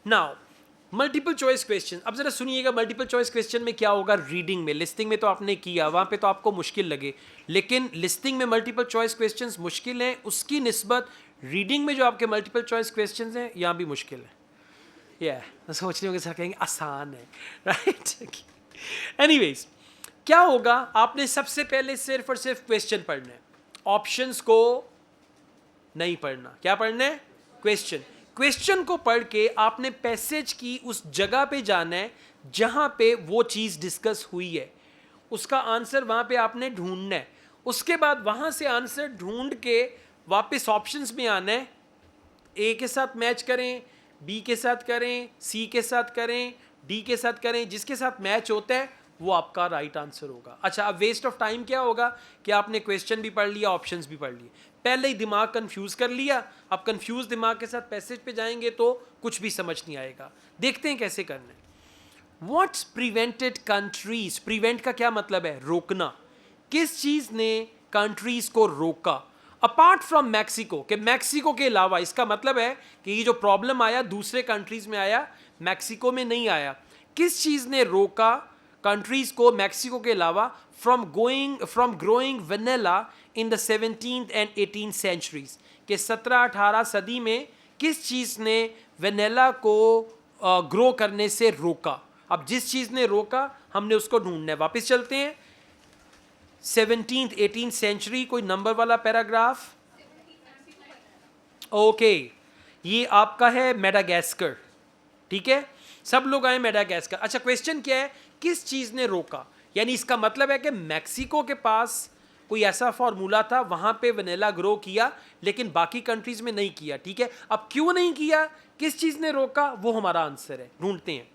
Now multiple choice question, अब जरा सुनिएगा मल्टीपल चॉइस क्वेश्चन में क्या होगा। रीडिंग में, लिस्टिंग में तो आपने किया, वहाँ पे तो आपको मुश्किल लगे, लेकिन लिस्टिंग में मल्टीपल चॉइस क्वेश्चंस मुश्किल हैं, उसकी निस्बत रीडिंग में जो आपके मल्टीपल चॉइस क्वेश्चंस हैं यहाँ भी मुश्किल है। सोच रहे होंगे सर कहेंगे आसान है, राइट। एनीवेज, क्या होगा, आपने सबसे पहले सिर्फ और सिर्फ क्वेश्चन पढ़ना है, ऑप्शंस को नहीं पढ़ना। क्या पढ़ना है? क्वेश्चन। क्वेश्चन को पढ़ के आपने पैसेज की उस जगह पे जाना है जहां पे वो चीज डिस्कस हुई है, उसका आंसर वहां पे आपने ढूंढना है। उसके बाद वहां से आंसर ढूंढ के वापस ऑप्शंस में आना है, ए के साथ मैच करें, बी के साथ करें, सी के साथ करें, डी के साथ करें, जिसके साथ मैच होता है वो आपका राइट आंसर होगा। अच्छा, अब वेस्ट ऑफ टाइम क्या होगा कि आपने क्वेश्चन भी पढ़ लिया, ऑप्शंस भी पढ़ लिए, पहले ही दिमाग कंफ्यूज कर लिया। अब कंफ्यूज दिमाग के साथ पैसेज पे जाएंगे तो कुछ भी समझ नहीं आएगा। देखते हैं कैसे करना है। व्हाट्स प्रिवेंटेड कंट्रीज, प्रिवेंट का क्या मतलब है? रोकना। किस चीज ने कंट्रीज को रोका अपार्ट फ्रॉम मैक्सिको, के मैक्सिको के अलावा? इसका मतलब है कि ये जो प्रॉब्लम आया दूसरे कंट्रीज में आया, मैक्सिको में नहीं आया। किस चीज ने रोका कंट्रीज को मैक्सिको के अलावा from growing vanilla in the 17th and 18th centuries? के 17-18 सदी में किस चीज ने वेनिला को ग्रो करने से रोका? अब जिस चीज ने रोका हमने उसको ढूंढना है। वापस चलते हैं 17th 18th सेंचुरी, कोई नंबर वाला पैराग्राफ? ओके, ये आपका है मेडागास्कर, ठीक है, सब लोग आए मेडागास्कर। अच्छा, क्वेश्चन क्या है? किस चीज ने रोका? यानी इसका मतलब है कि मैक्सिको के पास कोई ऐसा फॉर्मूला था, वहां पे वनीला ग्रो किया, लेकिन बाकी कंट्रीज में नहीं किया, ठीक है। अब क्यों नहीं किया, किस चीज ने रोका, वो हमारा आंसर है, ढूंढते हैं।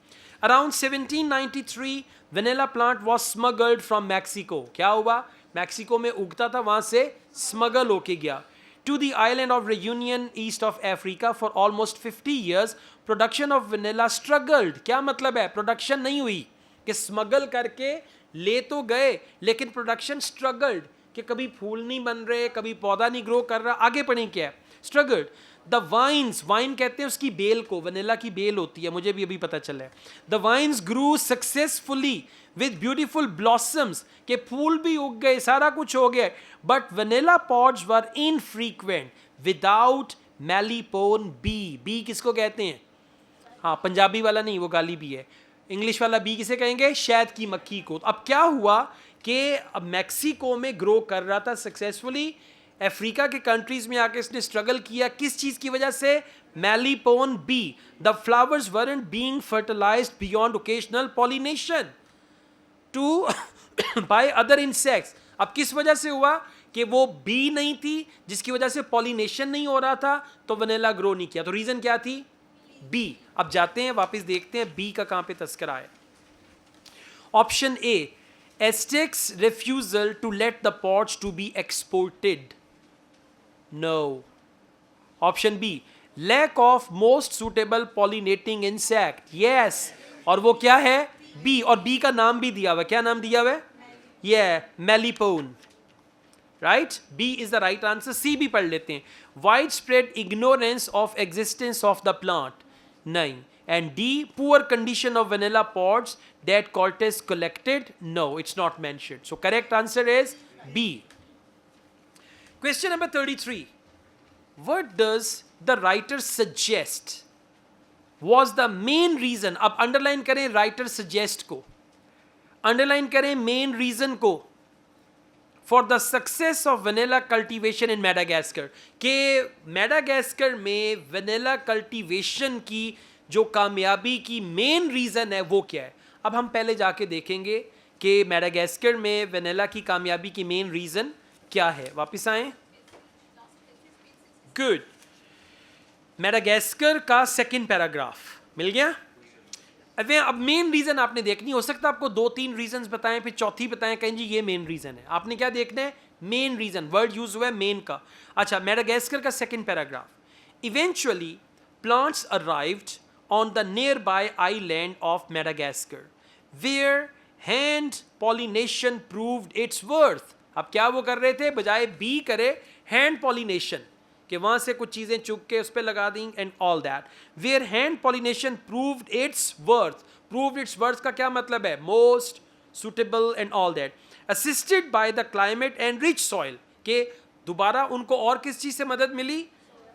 Around 1793 vanilla plant was smuggled from Mexico. क्या हुआ? मैक्सिको में उगता था, वहां से स्मगल होके गया to the island of Reunion east of Africa for almost 50 years। Production of vanilla struggled. क्या मतलब है? प्रोडक्शन नहीं हुई, कि स्मगल करके ले तो गए लेकिन प्रोडक्शन स्ट्रगल्ड, कि कभी फूल नहीं बन रहे, कभी पौधा नहीं ग्रो कर रहा। आगे पढ़ें क्या है? स्ट्रगल्ड। द वाइन्स, वाइन कहते हैं उसकी बेल को, वनीला की बेल होती है, मुझे भी अभी पता चला है। The vines grew successfully with beautiful blossoms, के फूल भी उग गए, सारा कुछ हो गया, but vanilla pods were infrequent without melipone bee. B किसको कहते हैं? हाँ, पंजाबी वाला नहीं, वो गाली भी है। इंग्लिश वाला बी किसे कहेंगे? शहद की मक्खी को। अब क्या हुआ कि अब मैक्सिको में ग्रो कर रहा था सक्सेसफुली, अफ्रीका के कंट्रीज में आके इसने स्ट्रगल किया, किस चीज की वजह से? Melipone bee. The flowers weren't being fertilized beyond occasional pollination to by other insects. अब किस वजह से हुआ कि वो बी नहीं थी, जिसकी वजह से पॉलिनेशन नहीं हो रहा था, तो वनीला ग्रो नहीं किया। तो रीजन क्या थी? बी। अब जाते हैं वापस, देखते हैं बी का कहां पे तस्करा है। Option A, Aztecs refusal to let the pods to be exported. No. Option B, lack of most suitable pollinating insect. Yes, और वो क्या है? बी। और बी का नाम भी दिया हुआ, क्या नाम दिया हुआ है? ये melipone, right. B is the right answer. C भी पढ़ लेते हैं। Widespread ignorance of existence of the plant, नहीं। And D, poor condition of vanilla pods that Cortes collected, no, it's not mentioned. So correct answer is B. Question number 33, what does the writer suggest was the main reason? अब underline करें writer suggest को, underline करें main reason को, for the success of vanilla cultivation in Madagascar, के Madagascar में vanilla cultivation की जो कामयाबी की मेन रीजन है वो क्या है? अब हम पहले जाके देखेंगे कि मेडागास्कर में वनीला की कामयाबी की मेन रीजन क्या है। वापिस आए, गुड। मेडागास्कर का सेकंड पैराग्राफ मिल गया। अब मेन रीजन आपने देखनी, हो सकता है आपको 2-3 रीजंस बताएं, फिर चौथी बताएं, कहें जी ये मेन रीजन है। आपने क्या देखना है? Main reason. वर्ड यूज हुआ है मेन का। अच्छा, मेडागास्कर का second paragraph, eventually plants arrived on the nearby island of Madagascar where hand pollination proved its worth. अब क्या वो कर रहे थे? बजाय बी करे हैंड पॉलिनेशन, कि वहाँ से कुछ चीज़ें चुग के उस पर लगा दी and all that. Where hand pollination proved its worth का क्या मतलब है? Most suitable and all that. Assisted by the climate and rich soil, के दोबारा उनको और किस चीज़ से मदद मिली?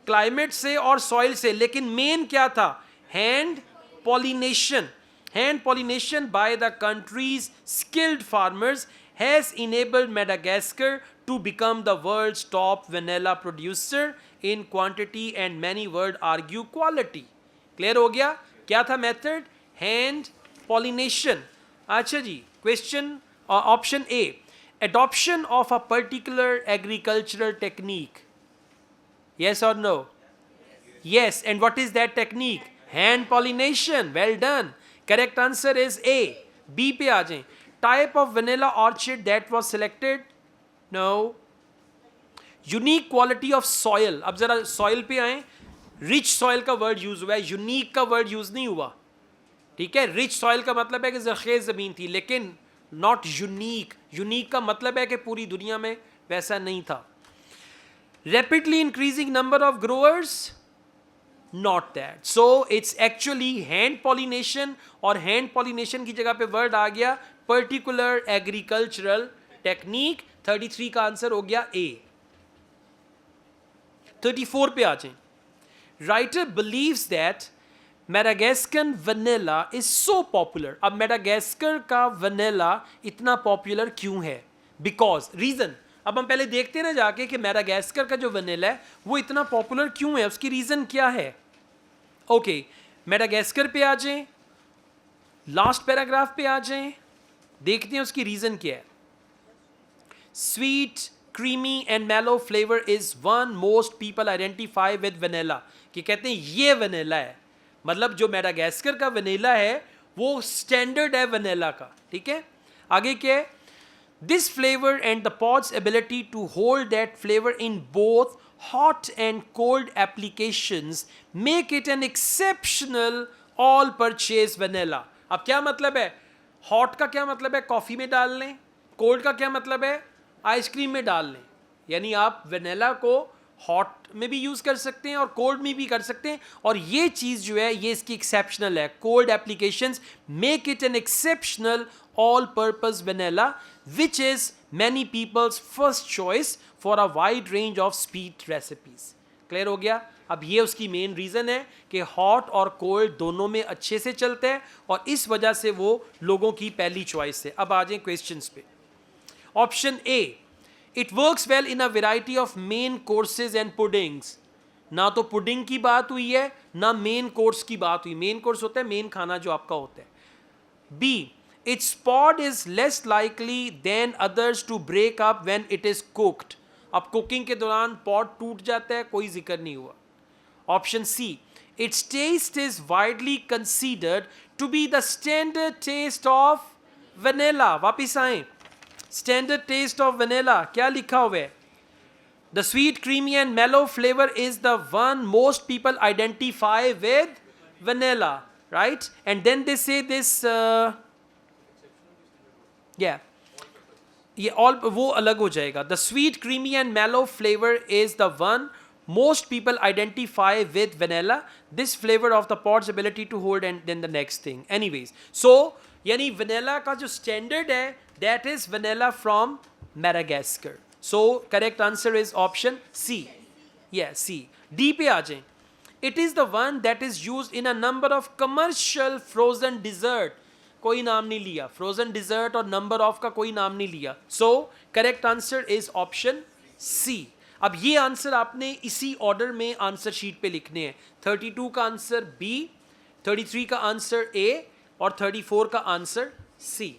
क्लाइमेट से और सॉइल से. लेकिन मेन क्या था? Hand pollination. Hand pollination by the country's skilled farmers has enabled Madagascar to become the world's top vanilla producer in quantity and many would argue quality. Clear हो गया? क्या था method? Hand pollination. अच्छा जी, question option A. Adoption of a particular agricultural technique. Yes or no? Yes. And what is that technique? Hand pollination. Well done. Correct answer is A. B पे आ जाएं. Type of vanilla orchid that was selected? No. Unique quality of soil. अब जरा soil पे आएं. Rich soil का word use हुआ है, unique का word use नहीं हुआ. ठीक है? Rich soil का मतलब है कि ज़रख़ेज़ ज़मीन थी, लेकिन not unique. Unique का मतलब है कि पूरी दुनिया में वैसा नहीं था. Rapidly increasing number of growers? Not that. So it's actually hand pollination, और hand pollination की जगह पे word आ गया particular agricultural technique. 33 का आंसर हो गया A. 34 पे आ जाएं. Writer believes that Madagascan vanilla is so popular. अब Madagascar का vanilla इतना popular क्यों है? Because reason. अब हम पहले देखते हैं ना जाके कि Madagascar का जो vanilla है वो इतना popular क्यों है, उसकी reason क्या है? ओके, मेडागास्कर पे आ जाएं, लास्ट पैराग्राफ पे आ जाएं, देखते हैं उसकी रीजन क्या है. Sweet, creamy and mellow flavour is one most people identify with vanilla. कि कहते हैं ये वनीला है, मतलब जो मेडागास्कर का वनीला है वो स्टैंडर्ड है वनीला का. ठीक है, आगे क्या है? This flavour and the pods ability to hold that flavour in both hot and cold applications make it an exceptional all purchase vanilla. अब क्या मतलब है? hot का क्या मतलब है? कॉफ़ी में डाल लें. cold का क्या मतलब है? आइसक्रीम में डाल लें. यानी आप vanilla को hot में भी यूज़ कर सकते हैं और cold में भी कर सकते हैं, और ये चीज़ जो है ये इसकी exceptional है. cold applications make it an exceptional all purpose vanilla which is many people's first choice for a wide range of sweet recipes. Clear हो गया? अब ये उसकी मेन रीज़न है कि हॉट और कोल्ड दोनों में अच्छे से चलते हैं और इस वजह से वो लोगों की पहली चॉइस है. अब आ जाएं क्वेश्चंस पे. Option A, it works well in a variety of main courses and puddings. ना तो पुडिंग की बात हुई है ना मेन कोर्स की बात हुई. मेन कोर्स होता है मेन खाना जो आपका होता है. B, its pod is less likely than others to break up when it is cooked. अब कुकिंग के दौरान पॉड टूट जाता है, कोई जिक्र नहीं हुआ. Option C, its taste is widely considered to be the standard taste of vanilla. वापिस आएं. standard taste of vanilla क्या लिखा हुआ है? The sweet, creamy and mellow flavor is the one most people identify with vanilla, right? And then they say this ये all वो अलग हो जाएगा. The sweet, creamy and mellow flavour is the one most people identify with vanilla. This flavour of the pods ability to hold and then the next thing. Anyways, so यानी vanilla का जो standard है that is vanilla from Madagascar. So correct answer is option C. C. D पे आ जाएं. It is the one that is used in a number of commercial frozen dessert. कोई नाम नहीं लिया. फ्रोजन डिजर्ट और नंबर ऑफ का कोई नाम नहीं लिया. So correct answer is option C. अब ये आंसर आपने इसी ऑर्डर में आंसर शीट पे लिखने हैं. 32 का आंसर बी, 33 का आंसर ए और 34 का आंसर सी.